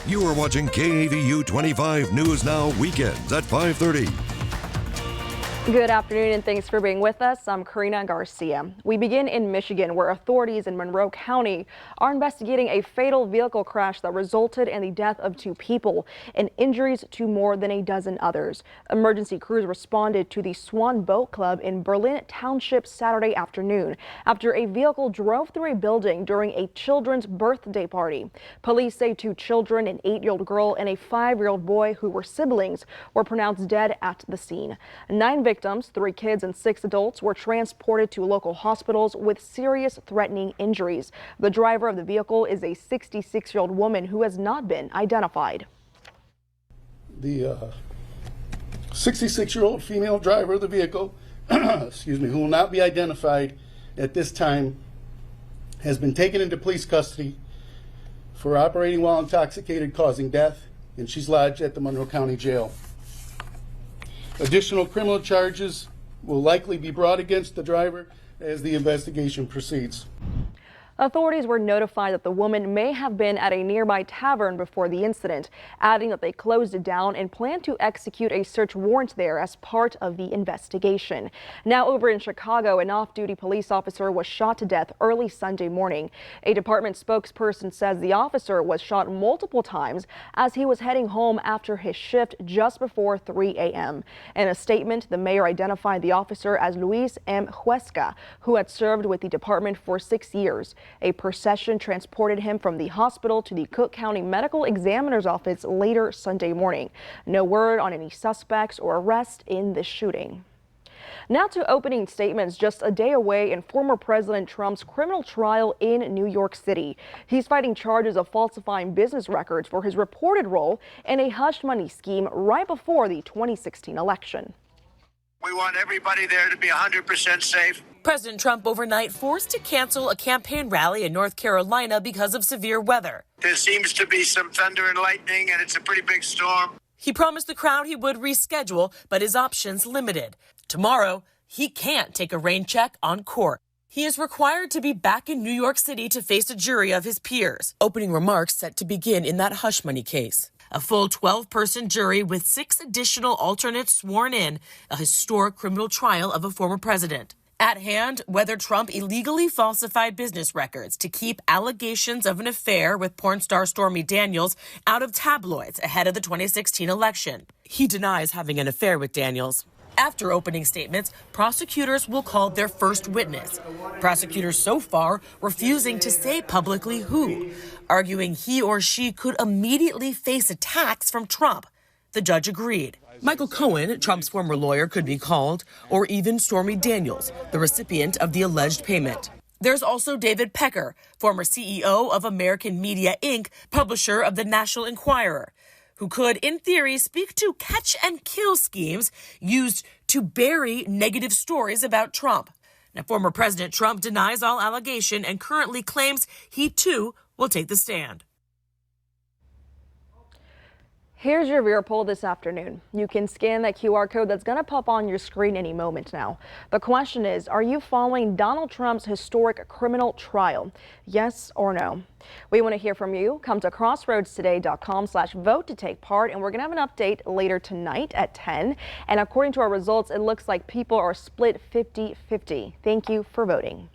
You are watching KAVU 25 News Now weekends at 5:30. Good afternoon and thanks for being with us. I'm Karina Garcia. We begin in Michigan, where authorities in Monroe County are investigating a fatal vehicle crash that resulted in the death of 2 people and injuries to more than a dozen others. Emergency crews responded to the Swan Boat Club in Berlin Township Saturday afternoon after a vehicle drove through a building during a children's birthday party. Police say 2 children, an 8-year-old girl and a 5-year-old boy who were siblings, were pronounced dead at the scene. 9 victims, 3 kids and 6 adults, were transported to local hospitals with serious threatening injuries. The driver of the vehicle is a 66-year-old woman who has not been identified. The 66-year-old female driver of the vehicle, excuse me, who will not be identified at this time, has been taken into police custody for operating while intoxicated, causing death, and she's lodged at the Monroe County Jail. Additional criminal charges will likely be brought against the driver as the investigation proceeds. Authorities were notified that the woman may have been at a nearby tavern before the incident, adding that they closed it down and plan to execute a search warrant there as part of the investigation. Now over in Chicago, an off-duty police officer was shot to death early Sunday morning. A department spokesperson says the officer was shot multiple times as he was heading home after his shift just before 3 a.m. In a statement, the mayor identified the officer as Luis M. Huesca, who had served with the department for 6 years. A procession transported him from the hospital to the Cook County Medical Examiner's office later Sunday morning. No word on any suspects or arrests in this shooting. Now to opening statements just a day away in former President Trump's criminal trial in New York City. He's fighting charges of falsifying business records for his reported role in a hush money scheme right before the 2016 election. We want everybody there to be 100% safe. President Trump overnight forced to cancel a campaign rally in North Carolina because of severe weather. There seems to be some thunder and lightning, and it's a pretty big storm. He promised the crowd he would reschedule, but his options limited. Tomorrow, he can't take a rain check on court. He is required to be back in New York City to face a jury of his peers. Opening remarks set to begin in that hush money case. A full 12-person jury with 6 additional alternates sworn in, a historic criminal trial of a former president. At hand, whether Trump illegally falsified business records to keep allegations of an affair with porn star Stormy Daniels out of tabloids ahead of the 2016 election. He denies having an affair with Daniels. After opening statements, prosecutors will call their first witness. Prosecutors so far refusing to say publicly who, arguing he or she could immediately face attacks from Trump. The judge agreed. Michael Cohen, Trump's former lawyer, could be called, or even Stormy Daniels, the recipient of the alleged payment. There's also David Pecker, former CEO of American Media Inc., publisher of the National Enquirer, who could, in theory, speak to catch-and-kill schemes used to bury negative stories about Trump. Now, former President Trump denies all allegation and currently claims he, too, will take the stand. Here's your Vera poll this afternoon. You can scan that QR code that's going to pop on your screen any moment now. The question is, are you following Donald Trump's historic criminal trial? Yes or no? We want to hear from you. Come to crossroadstoday.com/vote to take part, and we're going to have an update later tonight at 10. And according to our results, it looks like people are split 50-50. Thank you for voting.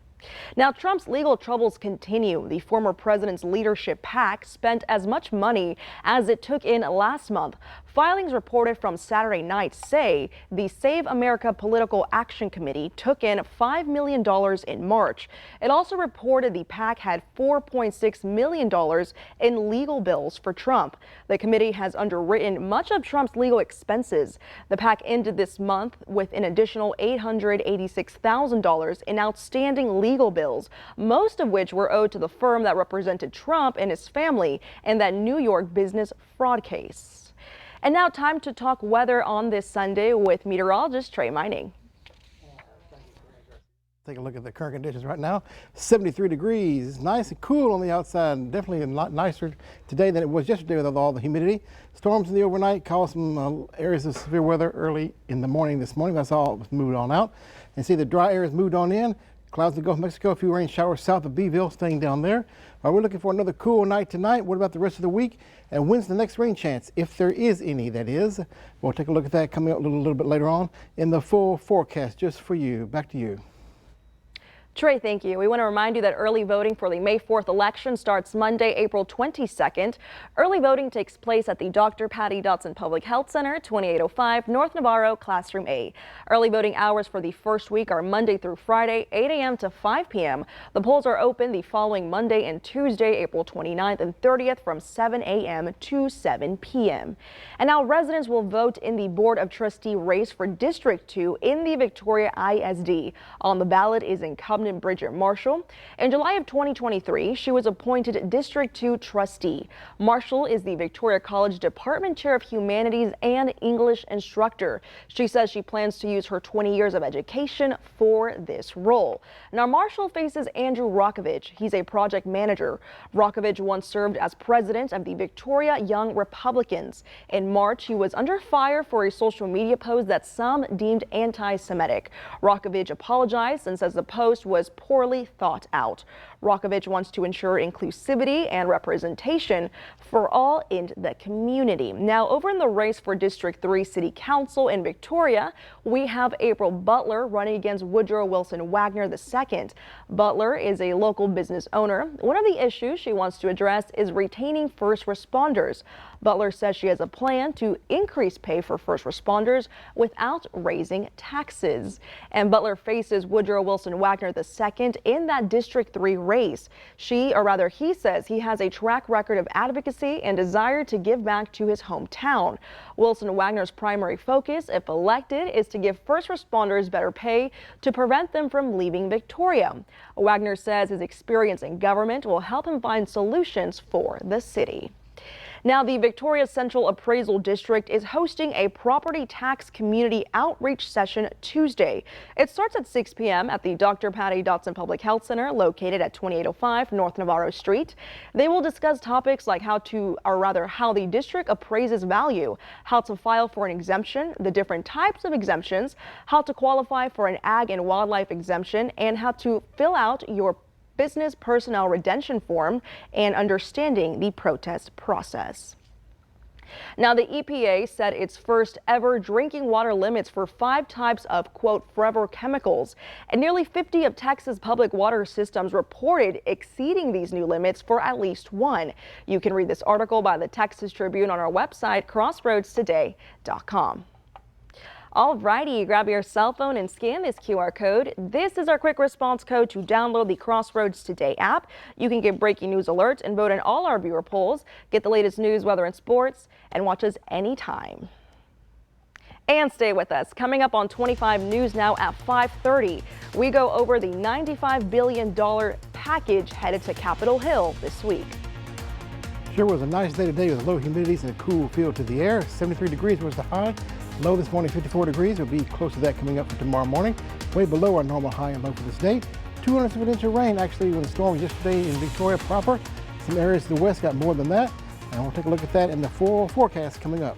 Now, Trump's legal troubles continue. The former president's leadership PAC spent as much money as it took in last month. Filings reported from Saturday night say the Save America Political Action Committee took in $5 million in March. It also reported the PAC had $4.6 million in legal bills for Trump. The committee has underwritten much of Trump's legal expenses. The PAC ended this month with an additional $886,000 in outstanding legal bills, most of which were owed to the firm that represented Trump and his family in that New York business fraud case. And now time to talk weather on this Sunday with meteorologist Trey Mining. Take a look at the current conditions right now. 73 degrees, nice and cool on the outside. Definitely a lot nicer today than it was yesterday with all the humidity. Storms in the overnight caused some areas of severe weather early in the morning this morning. That's all it was moved on out. And see the dry areas moved on in. Clouds in the Gulf of Mexico, a few rain showers south of Beeville, staying down there. We're looking for another cool night tonight. What about the rest of the week? And when's the next rain chance, if there is any, that is? We'll take a look at that coming up a little bit later on in the full forecast just for you. Back to you. Trey, thank you. We want to remind you that early voting for the May 4th election starts Monday, April 22nd. Early voting takes place at the Dr. Patty Dotson Public Health Center, 2805 North Navarro, Classroom A. Early voting hours for the first week are Monday through Friday, 8 a.m. to 5 p.m. The polls are open the following Monday and Tuesday, April 29th and 30th from 7 a.m. to 7 p.m. And now residents will vote in the Board of Trustee race for District 2 in the Victoria ISD. On the ballot is incumbent Bridget Marshall. In July of 2023, she was appointed District 2 trustee. Marshall is the Victoria College Department Chair of Humanities and English instructor. She says she plans to use her 20 years of education for this role. Now, Marshall faces Andrew Rokovich. He's a project manager. Rokovich once served as president of the Victoria Young Republicans. In March, he was under fire for a social media post that some deemed anti-Semitic. Rokovich apologized and says the post was poorly thought out. Rokovich wants to ensure inclusivity and representation for all in the community. Now, over in the race for District 3 City Council in Victoria, we have April Butler running against Woodrow Wilson Wagner II. Butler is a local business owner. One of the issues she wants to address is retaining first responders. Butler says she has a plan to increase pay for first responders without raising taxes. And Butler faces Woodrow Wilson Wagner II in that District 3 race. He says he has a track record of advocacy and desire to give back to his hometown. Wilson Wagner's primary focus, if elected, is to give first responders better pay to prevent them from leaving Victoria. Wagner says his experience in government will help him find solutions for the city. Now, the Victoria Central Appraisal District is hosting a property tax community outreach session Tuesday. It starts at 6 p.m. at the Dr. Patty Dotson Public Health Center located at 2805 North Navarro Street. They will discuss topics like how the district appraises value, how to file for an exemption, the different types of exemptions, how to qualify for an ag and wildlife exemption, and how to fill out your business personnel redemption form and understanding the protest process. Now, the EPA set its first ever drinking water limits for 5 types of, quote, forever chemicals. And nearly 50 of Texas public water systems reported exceeding these new limits for at least one. You can read this article by the Texas Tribune on our website, crossroadstoday.com. Alrighty, grab your cell phone and scan this QR code. This is our quick response code to download the Crossroads Today app. You can get breaking news alerts and vote in all our viewer polls, get the latest news, weather, and sports, and watch us anytime. And stay with us. Coming up on 25 News Now at 5:30, we go over the $95 billion package headed to Capitol Hill this week. Sure was a nice day today with low humidities and a cool feel to the air. 73 degrees was the high. Low this morning, 54 degrees. We'll be close to that coming up for tomorrow morning. Way below our normal high and low for this day. 200 inches of rain actually with the storm yesterday in Victoria proper. Some areas to the west got more than that. And we'll take a look at that in the full forecast coming up.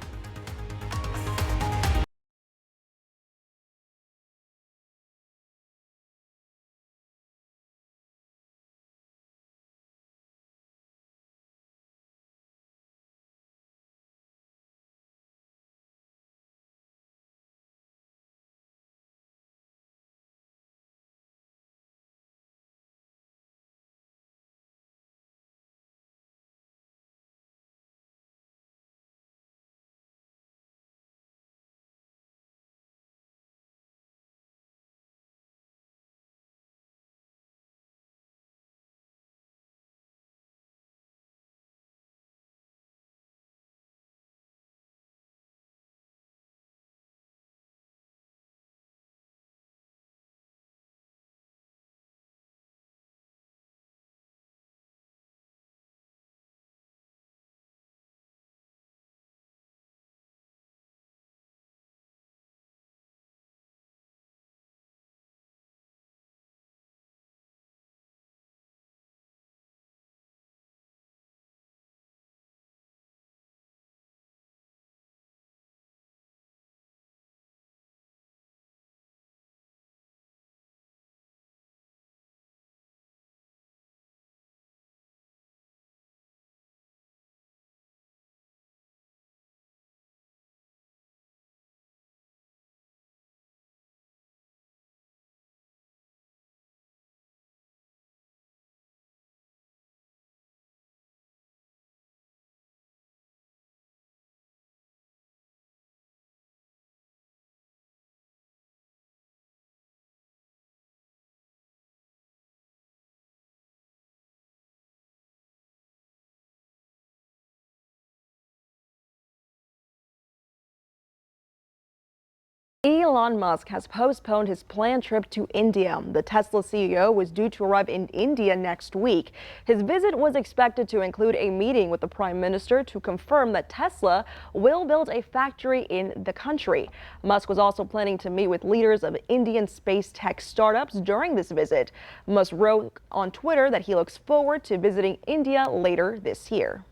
Elon Musk has postponed his planned trip to India. The Tesla CEO was due to arrive in India next week. His visit was expected to include a meeting with the prime minister to confirm that Tesla will build a factory in the country. Musk was also planning to meet with leaders of Indian space tech startups during this visit. Musk wrote on Twitter that he looks forward to visiting India later this year.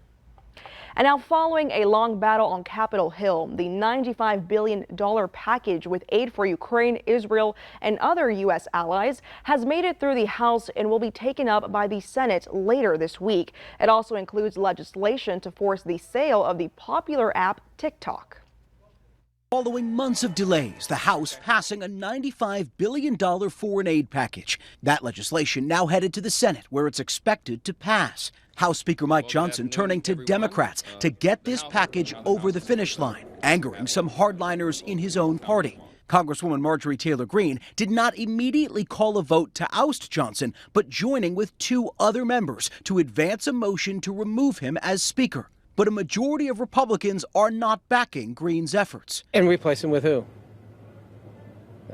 And now, following a long battle on Capitol Hill, the $95 billion package with aid for Ukraine, Israel, and other U.S. allies has made it through the House and will be taken up by the Senate later this week. It also includes legislation to force the sale of the popular app TikTok. Following months of delays, the House passing a $95 billion foreign aid package. That legislation now headed to the Senate, where it's expected to pass. House Speaker Mike Johnson turning to Democrats to get this package over the finish line, angering some hardliners in his own party. Congresswoman Marjorie Taylor Greene did not immediately call a vote to oust Johnson, but joining with two other members to advance a motion to remove him as Speaker. But a majority of Republicans are not backing Greene's efforts. And replace him with who?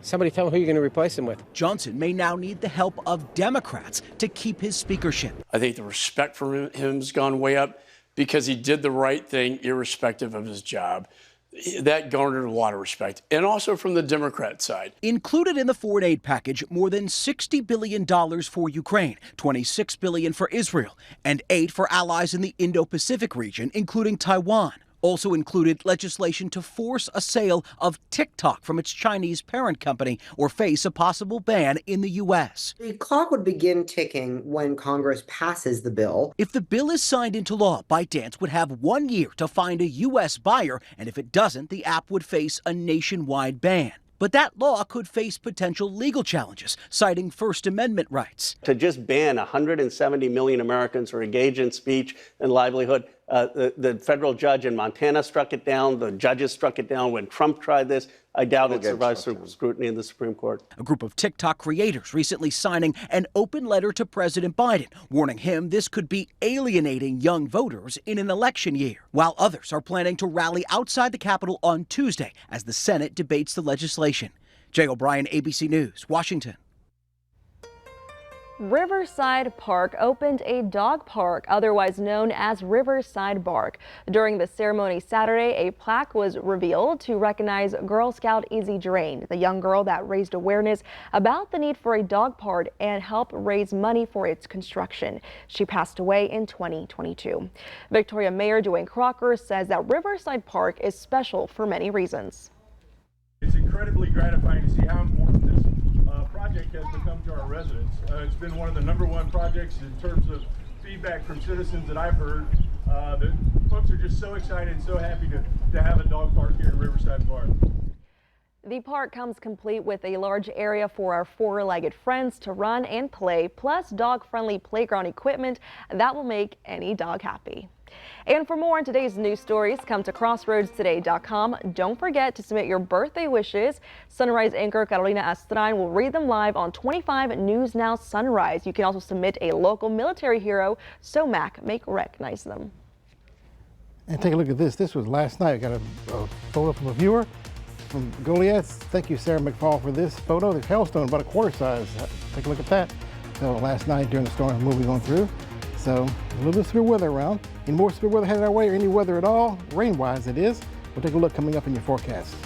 Somebody tell me who you're going to replace him with. Johnson may now need the help of Democrats to keep his speakership. I think the respect for him has gone way up because he did the right thing irrespective of his job. That garnered a lot of respect, and also from the Democrat side. Included in the foreign aid package, more than $60 billion for Ukraine, $26 billion for Israel, and aid for allies in the Indo-Pacific region, including Taiwan. Also included legislation to force a sale of TikTok from its Chinese parent company or face a possible ban in the U.S. The clock would begin ticking when Congress passes the bill. If the bill is signed into law, ByteDance would have 1 year to find a U.S. buyer, and if it doesn't, the app would face a nationwide ban. But that law could face potential legal challenges, citing First Amendment rights. To just ban 170 million Americans who engage in speech and livelihood, the federal judge in Montana struck it down. The judges struck it down when Trump tried this. I doubt it survives scrutiny in the Supreme Court. A group of TikTok creators recently signing an open letter to President Biden, warning him this could be alienating young voters in an election year, while others are planning to rally outside the Capitol on Tuesday as the Senate debates the legislation. Jay O'Brien, ABC News, Washington. Riverside Park opened a dog park, otherwise known as Riverside Bark. During the ceremony Saturday, a plaque was revealed to recognize Girl Scout Izzy Drain, the young girl that raised awareness about the need for a dog park and helped raise money for its construction. She passed away in 2022. Victoria Mayor Dwayne Crocker says that Riverside Park is special for many reasons. It's incredibly gratifying to see how important this project has become to our residents. It's been one of the #1 projects in terms of feedback from citizens that I've heard. The folks are just so excited and so happy to have a dog park here in Riverside Park. The park comes complete with a large area for our four-legged friends to run and play, plus dog-friendly playground equipment that will make any dog happy. And for more on today's news stories, come to crossroadstoday.com. Don't forget to submit your birthday wishes. Sunrise anchor Carolina Astran will read them live on 25 News Now Sunrise. You can also submit a local military hero so Mac may recognize them. And take a look at this. This was last night. I got a photo from a viewer from Goliath. Thank you, Sarah McFall, for this photo. The hailstone about a quarter size. Take a look at that. So last night during the storm movie going through. So a little bit of severe weather around. Any more severe weather headed our way or any weather at all, rain-wise it is. We'll take a look coming up in your forecast.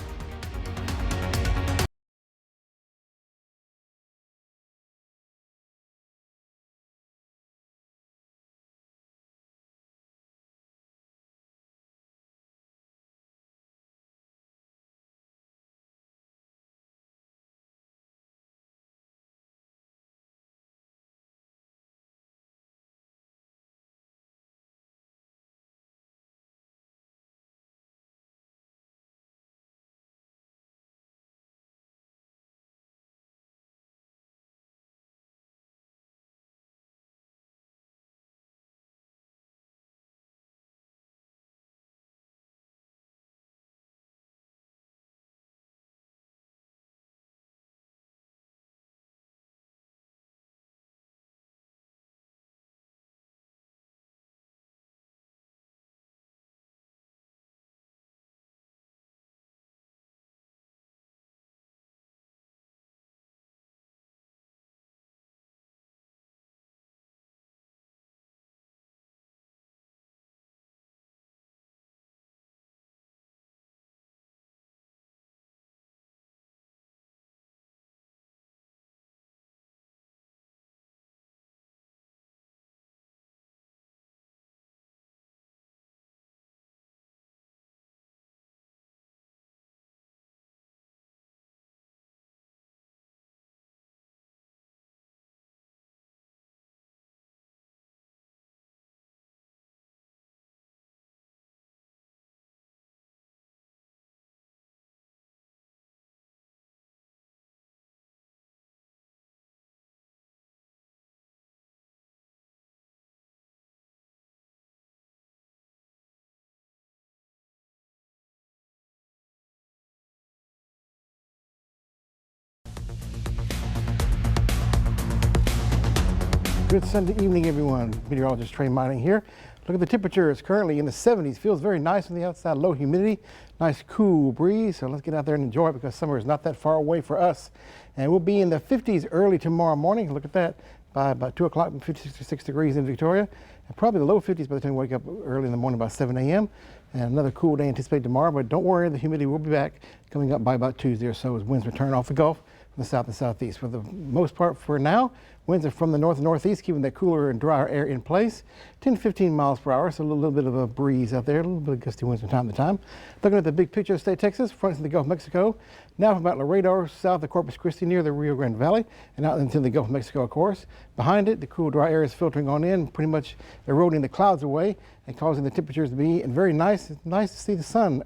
Good Sunday evening, everyone. Meteorologist Trey Mining here. Look at the temperature. It's currently in the 70s. Feels very nice on the outside. Low humidity, nice cool breeze. So let's get out there and enjoy it because summer is not that far away for us. And we'll be in the 50s early tomorrow morning. Look at that. By about 2 o'clock, 56 degrees in Victoria. And probably the low 50s by the time we wake up early in the morning, about 7 a.m. And another cool day anticipated tomorrow. But don't worry, the humidity will be back coming up by about Tuesday or so as winds return off the Gulf from the south and southeast. For the most part for now, winds are from the north and northeast, keeping that cooler and drier air in place. 10 to 15 miles per hour, so a little bit of a breeze out there, a little bit of gusty winds from time to time. Looking at the big picture of state Texas, fronts in the Gulf of Mexico, now from about Laredo, south of Corpus Christi, near the Rio Grande Valley, and out into the Gulf of Mexico, of course. Behind it, the cool, dry air is filtering on in, pretty much eroding the clouds away and causing the temperatures to be very nice. It's nice to see the sun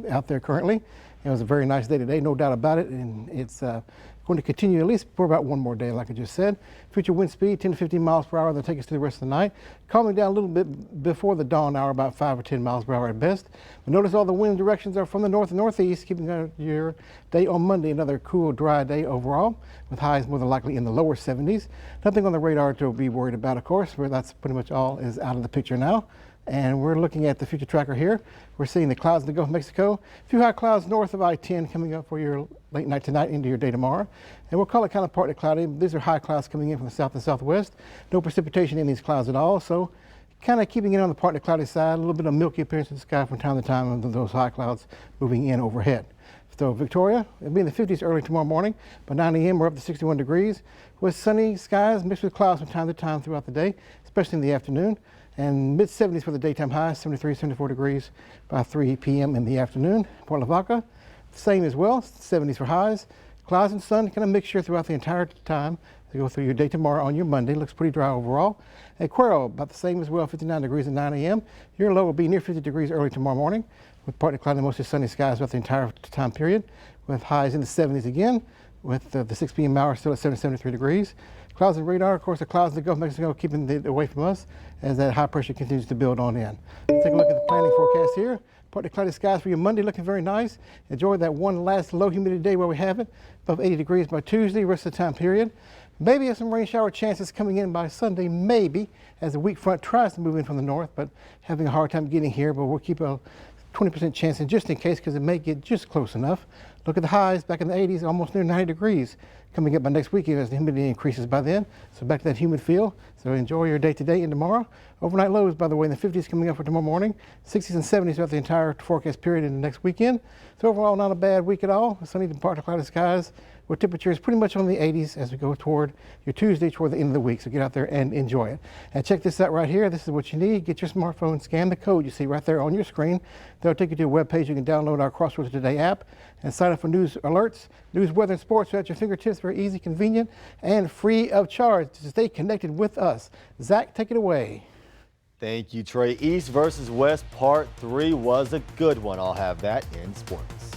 out there currently. It was a very nice day today, no doubt about it, and it's going to continue at least for about one more day, like I just said. Future wind speed, 10 to 15 miles per hour. They'll take us through the rest of the night. Calming down a little bit before the dawn hour, about 5 or 10 miles per hour at best. But notice all the wind directions are from the north and northeast, keeping your day on Monday another cool, dry day overall, with highs more than likely in the lower 70s. Nothing on the radar to be worried about, of course, where that's pretty much all is out of the picture now. And we're looking at the future tracker here. We're seeing the clouds in the Gulf of Mexico. A few high clouds north of I-10 coming up for your late night tonight into your day tomorrow. And we'll call it kind of partly cloudy. These are high clouds coming in from the south and southwest. No precipitation in these clouds at all. So kind of keeping it on the partly cloudy side. A little bit of milky appearance in the sky from time to time of those high clouds moving in overhead. So Victoria, it'll be in the 50s early tomorrow morning. By 9 a.m. we're up to 61 degrees with sunny skies mixed with clouds from time to time throughout the day, especially in the afternoon. And mid-70s for the daytime high, 73, 74 degrees by 3 p.m. in the afternoon. Port Lavaca, same as well, 70s for highs. Clouds and sun, kind of mixture throughout the entire time. As you go through your day tomorrow on your Monday, looks pretty dry overall. At Cuero, about the same as well, 59 degrees at 9 a.m. Your low will be near 50 degrees early tomorrow morning, with partly cloudy and mostly sunny skies throughout the entire time period, with highs in the 70s again, with the 6 p.m. hour still at 73 degrees. Clouds and radar, of course, the clouds in the Gulf of Mexico keeping it away from us as that high pressure continues to build on in. Let's take a look at the planning forecast here. Partly cloudy skies for your Monday, looking very nice. Enjoy that one last low humidity day where we have it, above 80 degrees by Tuesday, rest of the time period. Maybe some rain shower chances coming in by Sunday, maybe, as the weak front tries to move in from the north, but having a hard time getting here, but we'll keep a 20% chance in just in case because it may get just close enough. Look at the highs back in the 80s, almost near 90 degrees coming up by next weekend as the humidity increases by then. So back to that humid feel. So enjoy your day today and tomorrow. Overnight lows, by the way, in the 50s coming up for tomorrow morning, 60s and 70s throughout the entire forecast period in the next weekend. So overall, not a bad week at all. Sunny to partly cloudy skies with temperatures pretty much on the 80s as we go toward your Tuesday, toward the end of the week. So get out there and enjoy it. And check this out right here. This is what you need. Get your smartphone, scan the code you see right there on your screen. That'll take you to a web page. You can download our Crossroads Today app and sign up for news alerts, news, weather, and sports at your fingertips. Very easy, convenient, and free of charge to stay connected with us. Zach, take it away. Thank you, Trey. East versus West Part 3 was a good one. I'll have that in sports.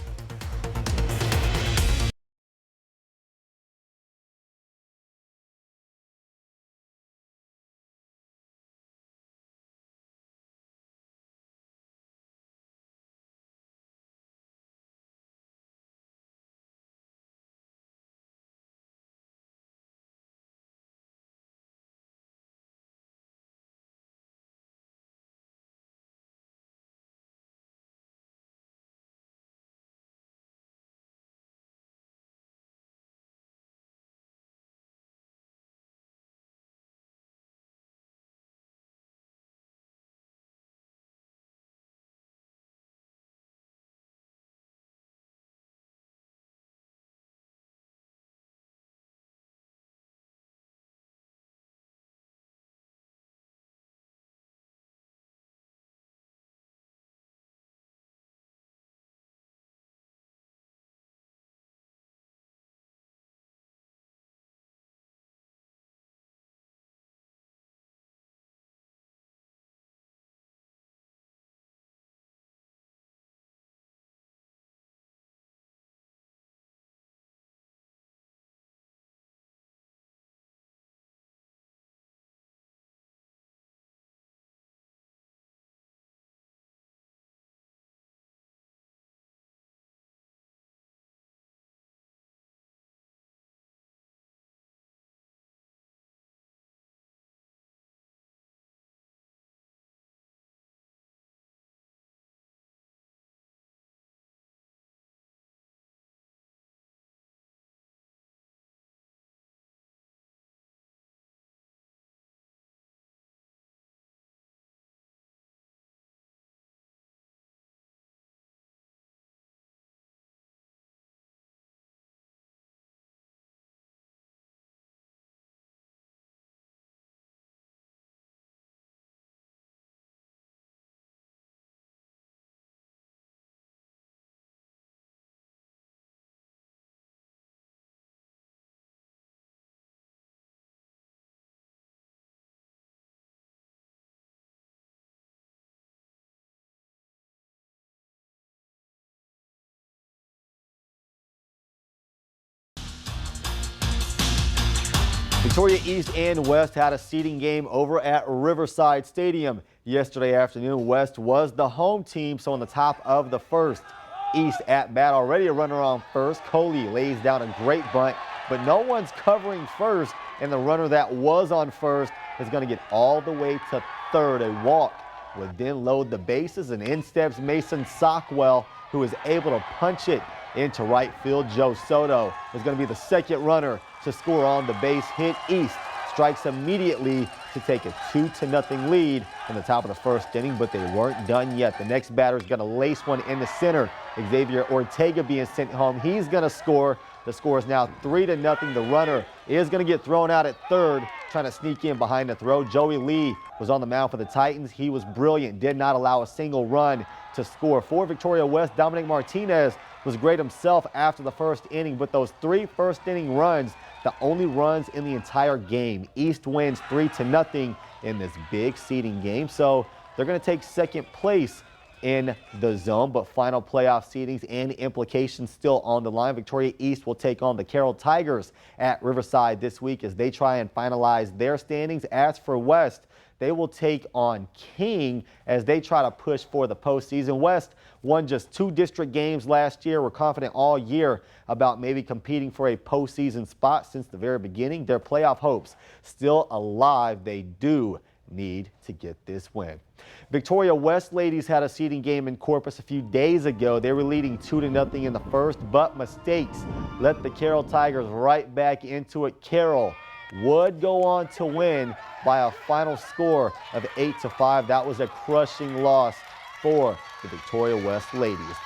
Victoria East and West had a seeding game over at Riverside Stadium yesterday afternoon. West was the home team, so on the top of the first. East at bat, already a runner on first. Coley lays down a great bunt, but no one's covering first, and the runner that was on first is going to get all the way to third. A walk would then load the bases, and in steps Mason Sockwell, who is able to punch it into right field. Joe Soto is going to be the second runner to score on the base hit. East strikes immediately to take a 2-0 lead in the top of the first inning, but they weren't done yet. The next batter is going to lace one in the center. Xavier Ortega being sent home. He's going to score. The score is now 3-0. The runner is going to get thrown out at third, trying to sneak in behind the throw. Joey Lee was on the mound for the Titans. He was brilliant, did not allow a single run to score. For Victoria West, Dominic Martinez was great himself after the first inning, but those 3 first-inning runs, the only runs in the entire game. East wins 3-0 in this big seeding game, so they're going to take second place in the zone, but final playoff seedings and implications still on the line. Victoria East will take on the Carroll Tigers at Riverside this week as they try and finalize their standings. As for West, they will take on King as they try to push for the postseason. West won just 2 district games last year. We're confident all year about maybe competing for a postseason spot since the very beginning. Their playoff hopes still alive. They do need to get this win. Victoria West ladies had a seeding game in Corpus a few days ago. They were leading 2-0 in the first, but mistakes let the Carroll Tigers right back into it. Carroll would go on to win by a final score of 8-5. That was a crushing loss for the Victoria West ladies.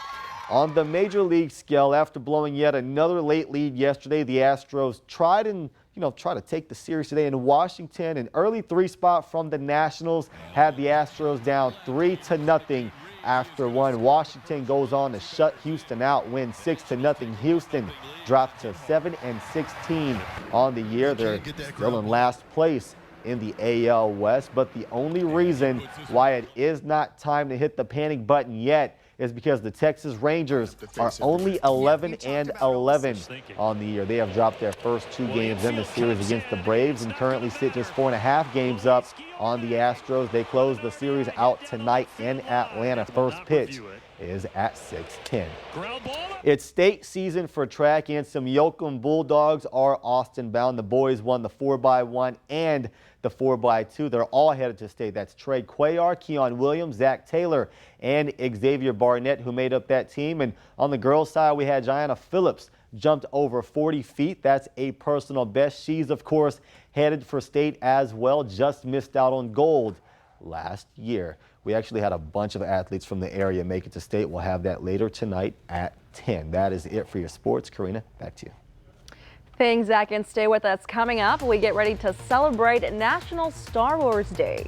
On the major league scale, after blowing yet another late lead yesterday, the Astros tried to take the series today in Washington. An early 3 spot from the Nationals had the Astros down 3-0 after one. Washington goes on to shut Houston out, win 6-0. Houston dropped to 7-16 on the year. They're still in last place in the AL West, but the only reason why it is not time to hit the panic button yet is because the Texas Rangers are only 11-11 on the year. They have dropped their first 2 games in the series against the Braves and currently sit just 4.5 games up on the Astros. They close the series out tonight in Atlanta. First pitch is at 6:10. It's state season for track, and some Yoakum Bulldogs are Austin bound. The boys won the 4x1 and the 4x2. They're all headed to state. That's Trey Cuellar, Keon Williams, Zach Taylor, and Xavier Barnett who made up that team. And on the girls' side, we had Gianna Phillips jumped over 40 feet. That's a personal best. She's, of course, headed for state as well. Just missed out on gold last year. We actually had a bunch of athletes from the area make it to state. We'll have that later tonight at 10. That is it for your sports. Karina, back to you. Thanks, Zach, and stay with us. Coming up, we get ready to celebrate National Star Wars Day.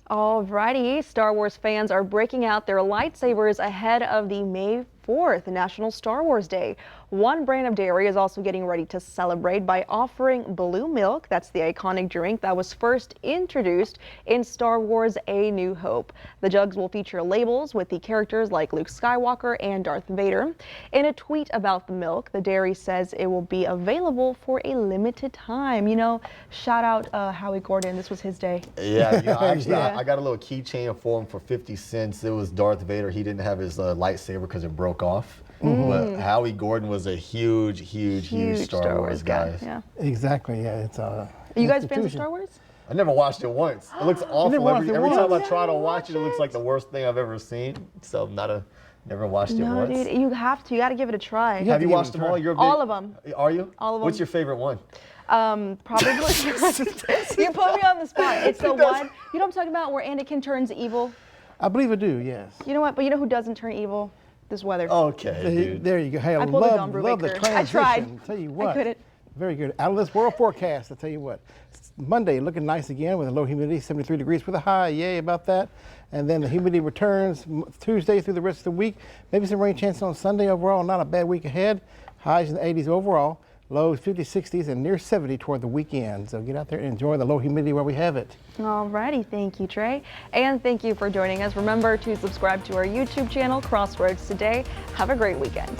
Alrighty, Star Wars fans are breaking out their lightsabers ahead of the May 4th, National Star Wars Day. One brand of dairy is also getting ready to celebrate by offering blue milk. That's the iconic drink that was first introduced in Star Wars A New Hope. The jugs will feature labels with the characters like Luke Skywalker and Darth Vader. In a tweet about the milk, the dairy says it will be available for a limited time. You know, shout out Howie Gordon. This was his day. Yeah, you know, actually, Yeah. I got a little keychain for him for 50 cents. It was Darth Vader. He didn't have his lightsaber because it broke off. But Howie Gordon was a huge Star Wars guy. Yeah. Exactly, yeah. It's You guys fans of Star Wars? I never watched it once. It looks awful. Every time I try to watch it, it looks like the worst thing I've ever seen. So never watched it once. No, dude, you have to. You got to give it a try. Have you watched them all? You're a big, all of them. Are you? All of them. What's your favorite one? Probably. You put me on the spot. It's the one. You know what I'm talking about, where Anakin turns evil. I believe I do, yes. You know what? But you know who doesn't turn evil? This weather. Okay, dude. There you go. Hey, I pulled a Don love the Brubaker. transition. I tried. Tell you what. I couldn't. Very good. Out of this world forecast, I tell you what. Monday looking nice again with a low humidity, 73 degrees with a high. Yay about that. And then the humidity returns Tuesday through the rest of the week. Maybe some rain chances on Sunday. Overall, not a bad week ahead. Highs in the 80s overall. Lows 50s, 60s, and near 70 toward the weekend. So get out there and enjoy the low humidity where we have it. Alrighty, thank you, Trey. And thank you for joining us. Remember to subscribe to our YouTube channel, Crossroads Today. Have a great weekend.